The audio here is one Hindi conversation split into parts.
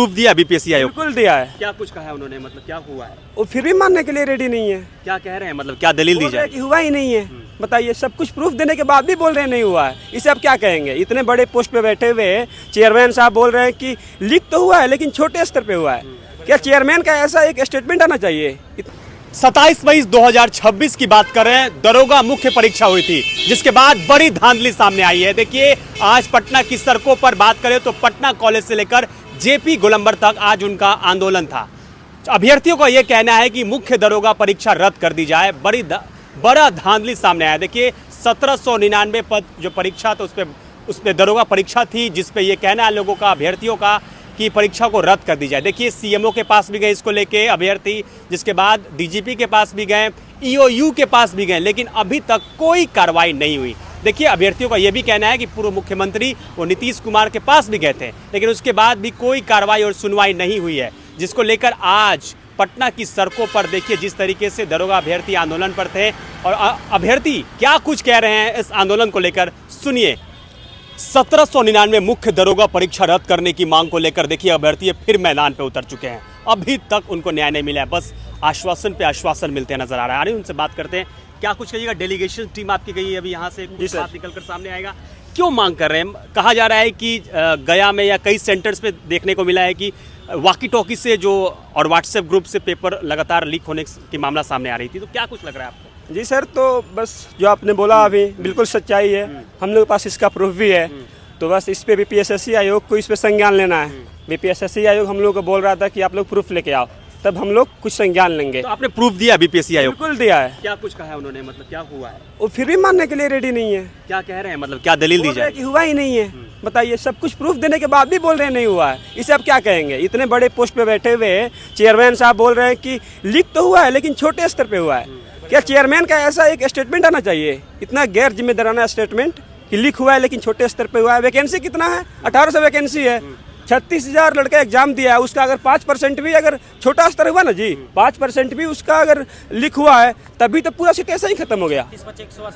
प्रूफ दिया बीपीएससी आयोग? बिल्कुल दिया है। क्या कुछ कहा है उन्होंने, मतलब क्या हुआ है? वो फिर भी मानने के लिए रेडी नहीं है। क्या कह रहे हैं, मतलब क्या दलील दी जाए? कि हुआ ही नहीं है। बताइए, सब कुछ प्रूफ देने के बाद भी बोल रहे हैं नहीं हुआ है। इसे अब क्या कहेंगे? इतने बड़े पोस्ट पे बैठे हुए चेयरमैन साहब बोल रहे हैं कि लीक तो हुआ है लेकिन छोटे स्तर पे हुआ है। क्या चेयरमैन का ऐसा एक स्टेटमेंट आना चाहिए? 27 मई 2026 की बात कर रहे हैं। दरोगा मुख्य परीक्षा हुई थी, जिसके बाद बड़ी धांधली सामने आई है। देखिए, आज पटना की सड़कों पर बात करें तो पटना कॉलेज से लेकर जेपी गोलंबर तक आज उनका आंदोलन था। अभ्यर्थियों का यह कहना है कि मुख्य दरोगा परीक्षा रद्द कर दी जाए। बड़ा धांधली सामने आया। देखिए, 1799 पद जो परीक्षा तो उस पे दरोगा परीक्षा थी, जिसपे ये कहना है लोगों का, अभ्यर्थियों का, कि परीक्षा को रद्द कर दी जाए। देखिए, सीएमओ के पास भी गए इसको लेके अभ्यर्थी, जिसके बाद डीजीपी के पास भी गए, ईओयू के पास भी गए, लेकिन अभी तक कोई कार्रवाई नहीं हुई। देखिए, अभ्यर्थियों का यह भी कहना है कि पूर्व मुख्यमंत्री वो नीतीश कुमार के पास भी गए थे, लेकिन उसके बाद भी कोई कार्रवाई और सुनवाई नहीं हुई है, जिसको लेकर आज पटना की सड़कों पर देखिए जिस तरीके से दरोगा अभ्यर्थी आंदोलन पर थे। और अभ्यर्थी क्या कुछ कह रहे हैं इस आंदोलन को लेकर, सुनिए। 1799 मुख्य दरोगा परीक्षा रद्द करने की मांग को लेकर देखिए अभ्यर्थी फिर मैदान पर उतर चुके हैं। अभी तक उनको न्याय नहीं मिला है, बस आश्वासन पे आश्वासन मिलते नजर आ रहा है। उनसे बात करते हैं, क्या कुछ कहिएगा। डेलीगेशन टीम आपकी गई है अभी यहाँ से, कुछ बात निकल कर सामने आएगा। क्यों मांग कर रहे हैं? कहा जा रहा है कि गया में या कई सेंटर्स पे देखने को मिला है कि वॉकी टॉकी से जो और व्हाट्सएप ग्रुप से पेपर लगातार लीक होने की मामला सामने आ रही थी, तो क्या कुछ लग रहा है आपको? जी सर, तो बस जो आपने बोला अभी बिल्कुल सच्चाई है। हम लोग के पास इसका प्रूफ भी है। तो बस इस पे बीपीएससी आयोग को इस पे संज्ञान लेना है। बीपीएससी आयोग हम लोग को बोल रहा था कि आप लोग प्रूफ लेके आओ, तब हम लोग कुछ संज्ञान लेंगे। तो आपने प्रूफ दिया बीपीएससी आयोग? बिल्कुल दिया है। क्या कुछ कहा है उन्होंने, मतलब क्या हुआ है? वो फिर भी मानने के लिए रेडी नहीं है। क्या कह रहे हैं, मतलब क्या दलील दी जाए? कि हुआ ही नहीं है। बताइए, सब कुछ प्रूफ देने के बाद भी बोल रहे हैं नहीं हुआ है। इसे अब क्या कहेंगे? इतने बड़े पोस्ट पे बैठे हुए चेयरमैन साहब बोल रहे हैं कि लीक तो हुआ है लेकिन छोटे स्तर पे हुआ है। क्या चेयरमैन का ऐसा एक स्टेटमेंट आना चाहिए? इतना गैर जिम्मेदाराना स्टेटमेंट कि लीक हुआ है लेकिन छोटे स्तर पे हुआ है। वैकेंसी कितना है? 1800 वैकेंसी है। 36,000 लड़का एग्जाम दिया है, उसका अगर 5% भी अगर छोटा स्तर हुआ ना जी, 5% भी उसका अगर लीक हुआ है, तभी तो पूरा सीट ऐसा ही खत्म हो गया।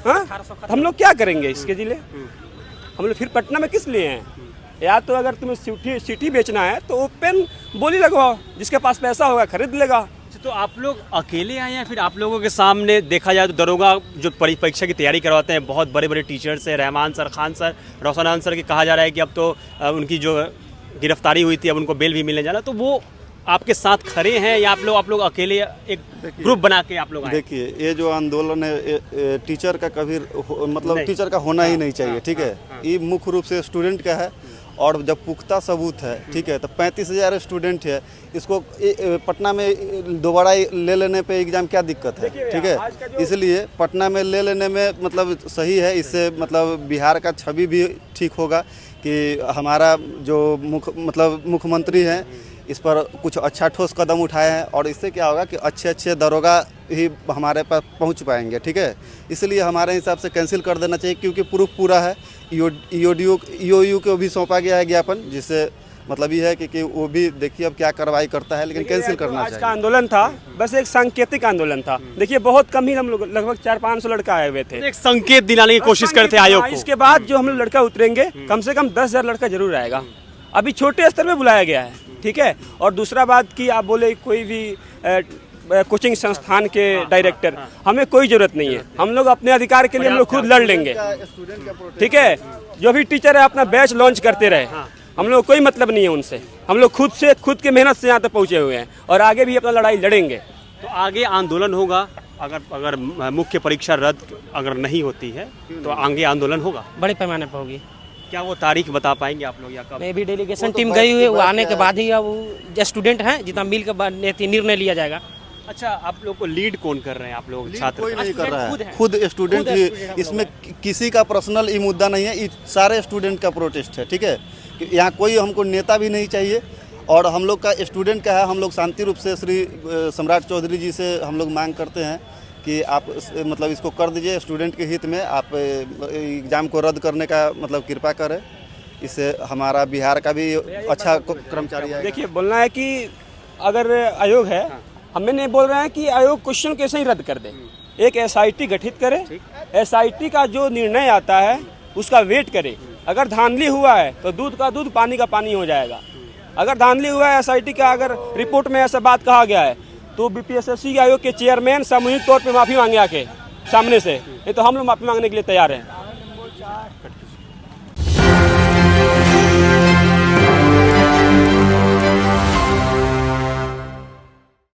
हाँ, हम लोग क्या करेंगे इसके जिले? हम लोग फिर पटना में किस लिए हैं? या तो अगर तुम्हें सिटी बेचना है तो ओपन बोली लगवाओ, जिसके पास पैसा होगा खरीद लेगा। तो आप लोग अकेले आए हैं? फिर आप लोगों के सामने देखा जाए तो दरोगा जो परीक्षा की तैयारी करवाते हैं, बहुत बड़े बड़े टीचर्स हैं, रहमान सर, खान सर, रोशन सर, की कहा जा रहा है कि अब तो उनकी जो गिरफ्तारी हुई थी अब उनको बेल भी मिलने जा रहा, तो वो आपके साथ खड़े हैं या आप लोग अकेले एक ग्रुप बना के आप लोग आए? देखिए, ये जो आंदोलन है टीचर का कभी मतलब टीचर का होना ही नहीं चाहिए, ठीक है। ये मुख्य रूप से स्टूडेंट का है, और जब पुख्ता सबूत है, ठीक है, तो 35,000 स्टूडेंट है, इसको पटना में दोबारा ले लेने पे एग्जाम क्या दिक्कत है, ठीक है। इसलिए पटना में ले लेने में मतलब सही है। इससे मतलब बिहार का छवि भी ठीक होगा कि हमारा जो मुख्यमंत्री हैं इस पर कुछ अच्छा ठोस कदम उठाए हैं, और इससे क्या होगा कि अच्छे दरोगा ही हमारे पास पहुंच पाएंगे, ठीक है। इसलिए हमारे हिसाब से कैंसिल कर देना चाहिए, क्योंकि प्रूफ पूरा है। ईओयू को भी सौंपा गया है ज्ञापन, जिससे मतलब ये है कि वो भी देखिए अब क्या कार्रवाई करता है, लेकिन कैंसिल करना चाहिए। आज का आंदोलन था बस एक सांकेतिक आंदोलन था। देखिए, बहुत कम ही हम लोग, लगभग 400-500 लड़का आए हुए थे। एक संकेत दिलाने की कोशिश करते हैं आयोग को। इसके बाद जो हम लोग लड़का उतरेंगे, कम से कम 10,000 लड़का जरूर आएगा। अभी छोटे स्तर में बुलाया गया है, ठीक है। और दूसरा बात की आप बोले कोई भी कोचिंग संस्थान के डायरेक्टर, हमें कोई जरूरत नहीं है। हम लोग अपने अधिकार के लिए हम लोग खुद लड़ लेंगे, ठीक है। जो भी टीचर है अपना बैच लॉन्च करते रहे, हम लोग कोई मतलब नहीं है उनसे। हम लोग खुद के मेहनत से यहाँ तक पहुँचे हुए हैं, और आगे भी अपना लड़ाई लड़ेंगे। तो आगे आंदोलन होगा। अगर मुख्य परीक्षा रद्द अगर नहीं होती है तो आगे आंदोलन होगा, बड़े पैमाने पर होगी। क्या वो तारीख बता पाएंगे आप लोग या कब? मैं भी डेलीगेशन टीम गई हुई है, वो आने के बाद ही वो स्टूडेंट हैं जितना मिल के निर्णय लिया जाएगा। अच्छा, आप लोग को लीड कौन कर रहे हैं? आप लोग छात्र कोई नहीं कर रहा है, खुद स्टूडेंट ही। इसमें किसी का पर्सनल ये मुद्दा नहीं है, ये सारे स्टूडेंट का प्रोटेस्ट है, ठीक है। यहाँ कोई हमको नेता भी नहीं चाहिए, और हम लोग का स्टूडेंट का है। हम लोग शांति रूप से श्री सम्राट चौधरी जी से हम लोग मांग करते हैं कि आप मतलब इसको कर दीजिए, स्टूडेंट के हित में आप एग्ज़ाम को रद्द करने का मतलब कृपा करें। इससे हमारा बिहार का भी अच्छा कर्मचारी है। देखिए, बोलना है कि अगर आयोग है, हमें नहीं बोल रहे हैं कि आयोग क्वेश्चन कैसे ही रद्द कर दे। एक एसआईटी गठित करे, एसआईटी का जो निर्णय आता है उसका वेट करे। अगर धांधली हुआ है तो दूध का दूध पानी का पानी हो जाएगा। अगर धांधली हुआ है एसआईटी का, अगर रिपोर्ट में ऐसा बात कहा गया है तो बीपीएसएससी आयोग के चेयरमैन सामूहिक तौर पे माफी मांगे आके सामने से, नहीं तो हम लोग माफी मांगने के लिए तैयार हैं।